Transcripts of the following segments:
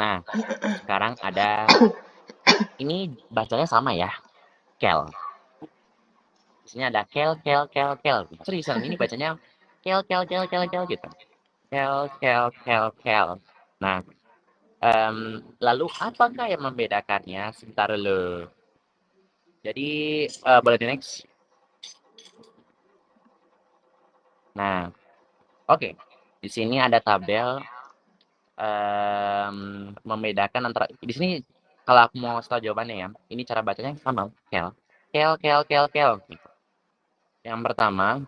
Nah, sekarang ada ini bacanya sama ya, kel. Di sini ada kel, kel, kel, kel. Seriusan ini bacanya kel, kel, kel, kel, kel gitu. Kel, kel, kel, kel. Nah, lalu apakah yang membedakannya? Sebentar dulu. Jadi, boleh di next? Nah, oke. Di sini ada tabel membedakan antara di sini kalau aku mau tahu jawabannya ya, ini cara bacanya sama, kel. Kel, kel, kel, kel. Gitu. Yang pertama,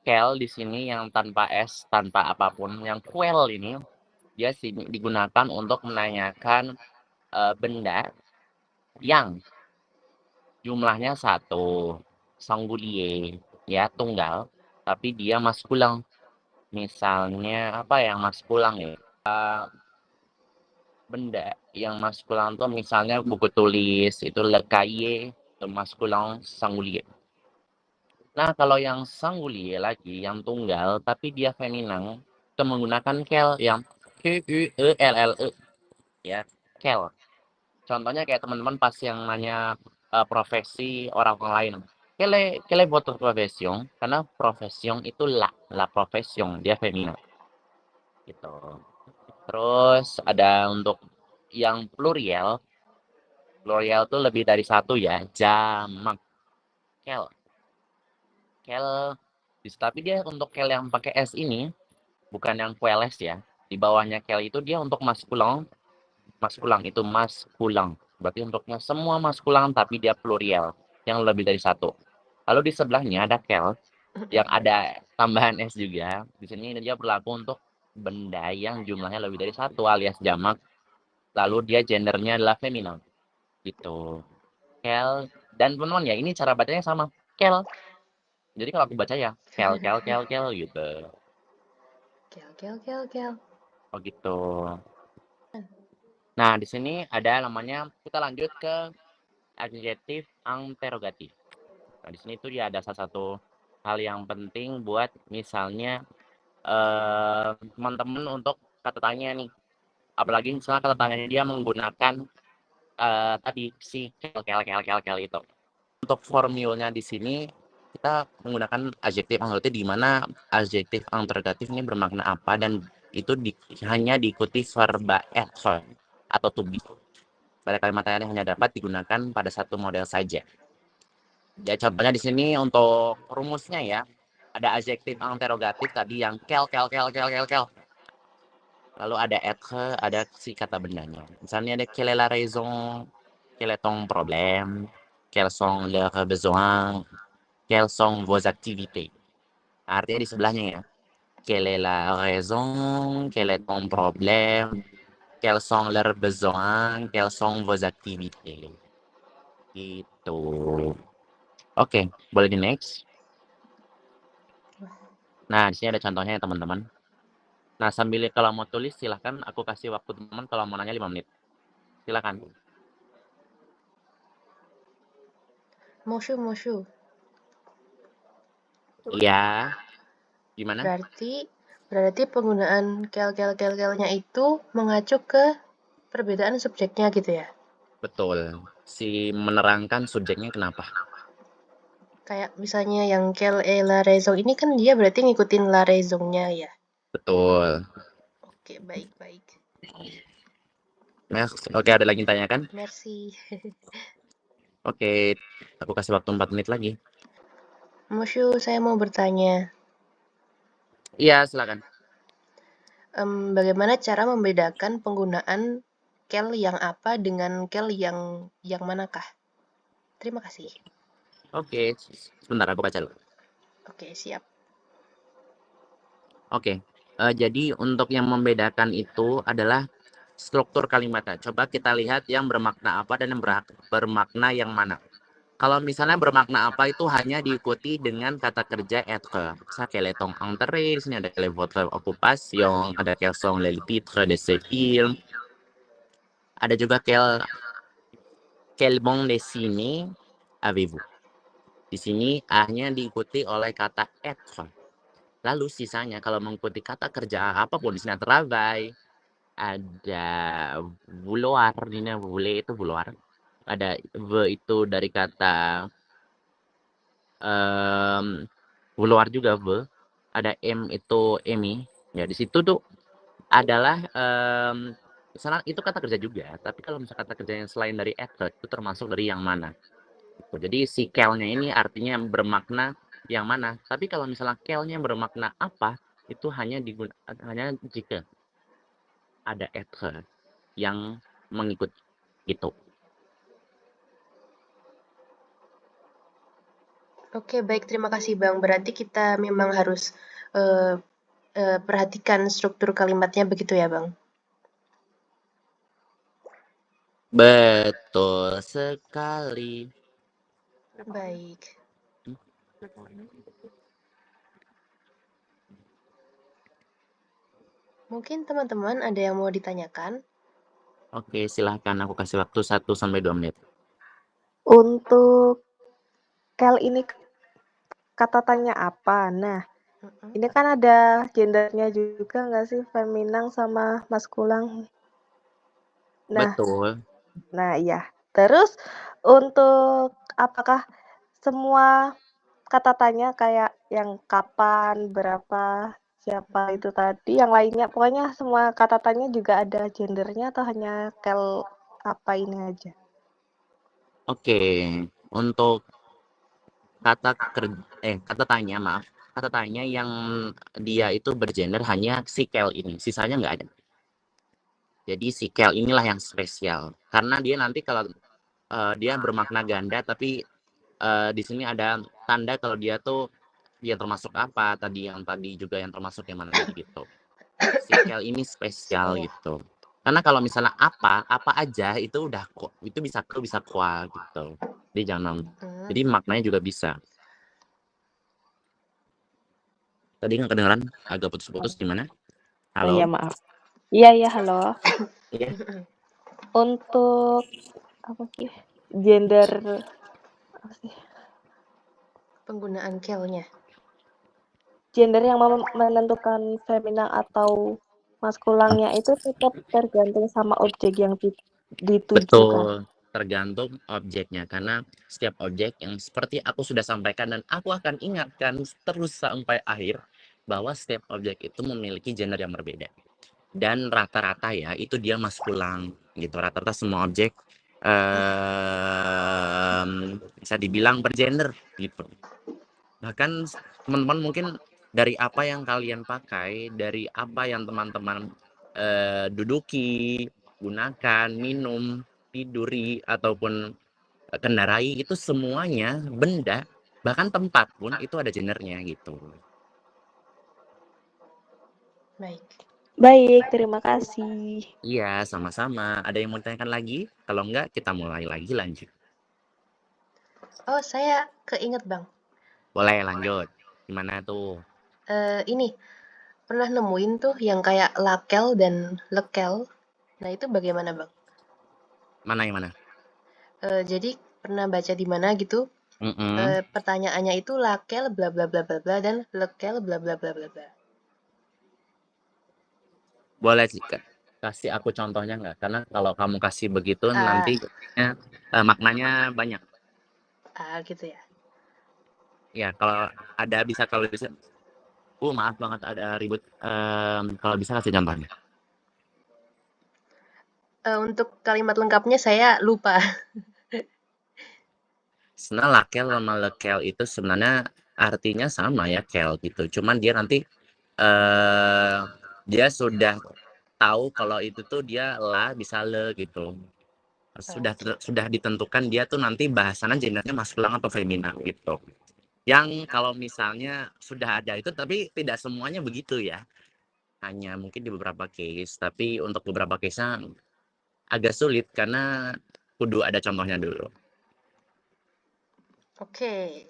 kel di sini yang tanpa S, tanpa apapun, yang quel ini dia digunakan untuk menanyakan benda yang jumlahnya satu, singulier, ya tunggal, tapi dia maskulang. Misalnya apa yang maskulang ya? Benda yang maskulang tuh misalnya buku tulis itu le cahier, itu maskulang singulier. Nah, kalau yang singulier lagi, yang tunggal tapi dia feminin, itu menggunakan kel yang Q-U-E-L-L-E, ya, kel. Contohnya kayak teman-teman pas yang nanya profesi orang lain. Quelle est votre profession? Karena profession itu la profession, dia feminin. Gitu. Terus ada untuk yang plurial tuh lebih dari satu ya, jamak. Kel. Kel, tapi dia untuk kel yang pakai S ini, bukan yang queles ya. Di bawahnya kel itu dia untuk maskulang itu maskulang. Berarti untuknya semua maskulang tapi dia plurial, yang lebih dari satu. Lalu di sebelahnya ada kel, yang ada tambahan S juga. Di sini dia berlaku untuk benda yang jumlahnya lebih dari satu alias jamak. Lalu dia gendernya adalah feminin. Gitu. Kel. Dan teman-teman ya, ini cara bacanya sama. Kel. Jadi kalau aku baca ya, kel, kel, kel, kel gitu. Kel, kel, kel, kel. Oh gitu. Nah, di sini ada namanya, kita lanjut ke adjektif interrogatif. Nah, di sini tuh ya ada salah satu hal yang penting buat misalnya teman-teman untuk kata tanya nih. Apalagi misalnya kata tanya dia menggunakan tadi si kel, kel, kel, kel, kel itu. Untuk formulnya di sini kita menggunakan adjektif interrogatif di mana adjektif interrogatif ini bermakna apa dan itu hanya diikuti verba être atau to be. Pada kalimat tanya hanya dapat digunakan pada satu model saja. Ya contohnya di sini untuk rumusnya ya, ada adjektif interrogatif tadi yang kel, kel, kel, kel, kel, kel. Lalu ada être, ada si kata bendanya. Misalnya ada quelle est la raison, quel est ton problème, quels sont leurs besoins, quelles sont vos activités. Artinya di sebelahnya ya. Quelle est la raison, quel est ton problème, quels sont leurs besoins, quelles sont vos activités. Gitu. Oke, boleh di next. Nah, di sini ada contohnya ya teman-teman. Nah, sambil kalau mau tulis silahkan aku kasih waktu teman-teman kalau mau nanya 5 menit. Silakan. Moshu, Moshu. Iya. Gimana? Berarti penggunaan kel-kel-kel-kelnya itu mengacu ke perbedaan subjeknya gitu ya? Betul. Si menerangkan subjeknya kenapa. Kayak misalnya yang quelle est la raison ini kan dia berarti ngikutin la raison-nya ya? Betul. Oke, baik-baik. Nah, oke, ada lagi yang tanyakan? Merci. Oke, aku kasih waktu 4 menit lagi. Moshu, saya mau bertanya. Iya, silakan. Bagaimana cara membedakan penggunaan kel yang apa dengan kel yang manakah? Terima kasih. Oke, sebentar aku baca dulu. Oke, siap. Oke, jadi untuk yang membedakan itu adalah struktur kalimatnya. Coba kita lihat yang bermakna apa dan yang bermakna yang mana. Kalau misalnya bermakna apa itu hanya diikuti dengan kata kerja être. Misalnya quel est ton entrée, di sini ada quelle est votre occupation, ada quels sont les titres de ce film. Ada juga quel bon dessiné avez-vous. Di sini hanya diikuti oleh kata être. Lalu sisanya kalau mengikuti kata kerja apapun di sini travail, ada vouloir, ini voulez itu vouloir. Ada ve itu dari kata vouloir juga ve. Ada m itu aimer. Ya di situ tuh adalah misalnya itu kata kerja juga, tapi kalau misalnya kata kerja yang selain dari être itu termasuk dari yang mana. Gitu. Jadi si quel-nya ini artinya bermakna yang mana. Tapi kalau misalnya quel-nya bermakna apa, itu hanya jika ada être yang mengikut gitu. Oke, baik. Terima kasih, Bang. Berarti kita memang harus eh, perhatikan struktur kalimatnya begitu ya, Bang? Betul sekali. Baik. Mungkin teman-teman ada yang mau ditanyakan? Oke, silahkan aku kasih waktu 1-2 menit. Untuk kel ini kata tanya apa? Nah, ini kan ada gendernya juga nggak sih? Feminang sama maskulang. Betul. Nah iya. Terus untuk apakah semua kata tanya kayak yang kapan, berapa, siapa itu tadi, yang lainnya, pokoknya semua kata tanya juga ada gendernya atau hanya kel apa ini aja? Oke, untuk kata tanya yang dia itu bergender hanya si kel ini, sisanya nggak ada. Jadi si kel inilah yang spesial, karena dia nanti kalau dia bermakna ganda, tapi di sini ada tanda kalau dia termasuk apa tadi juga yang termasuk yang mana gitu. Si kel ini spesial Iya. gitu. Karena kalau misalnya apa aja itu udah kok itu bisa kual gitu. Jadi maknanya juga bisa. Tadi nggak kedengeran, agak putus-putus gimana? Oh iya, Halo? maaf. Iya, halo. Iya. Untuk apa sih? Gender apa sih? Penggunaan kel-nya. Gender yang menentukan femina atau maskulangnya itu tetap tergantung sama objek yang ditujukan. Betul, tergantung objeknya. Karena setiap objek yang seperti aku sudah sampaikan dan aku akan ingatkan terus sampai akhir bahwa setiap objek itu memiliki gender yang berbeda. Dan rata-rata ya itu dia maskulang gitu. Rata-rata semua objek bisa dibilang bergender gitu. Bahkan teman-teman mungkin dari apa yang kalian pakai, dari apa yang teman-teman duduki, gunakan, minum, tiduri, ataupun kendarai, itu semuanya benda, bahkan tempat pun itu ada gendernya gitu. Baik. Baik, terima kasih. Iya, sama-sama. Ada yang mau ditanyakan lagi? Kalau enggak, kita mulai lagi lanjut. Oh, saya keinget, Bang. Boleh lanjut. Gimana tuh? Ini, pernah nemuin tuh yang kayak lakel dan lekel. Nah, itu bagaimana, Bang? Mana yang mana? Jadi pernah baca di mana gitu, pertanyaannya itu lakel bla bla bla bla bla dan lekel bla bla bla bla bla. Boleh sih, kasih aku contohnya nggak? Karena kalau kamu kasih begitu nanti maknanya banyak. Gitu ya. Ya, kalau bisa. Maaf banget ada ribut. Kalau bisa kasih contohnya. Untuk kalimat lengkapnya saya lupa. Sebenarnya lakel sama lekel itu sebenarnya artinya sama ya, kel gitu. Cuman dia nanti dia sudah tahu kalau itu tuh dia bisa le gitu. Sudah ditentukan dia tuh nanti bahasannya gendernya maskuline atau femina gitu. Yang kalau misalnya sudah ada itu tapi tidak semuanya begitu ya. Hanya mungkin di beberapa case, tapi untuk beberapa case-nya agak sulit karena kudu ada contohnya dulu. Oke.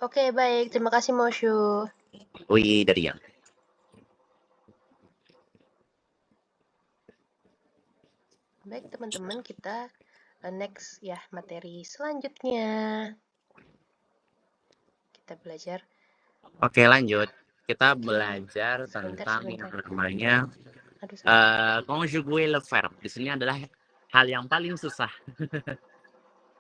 Oke, baik. Terima kasih, Moshu. Wih, dari yang. Baik, teman-teman, kita next ya materi selanjutnya. Kita belajar. Oke, lanjut. kita belajar tentang yang namanya conjuguer le verbe. Di sini adalah hal yang paling susah.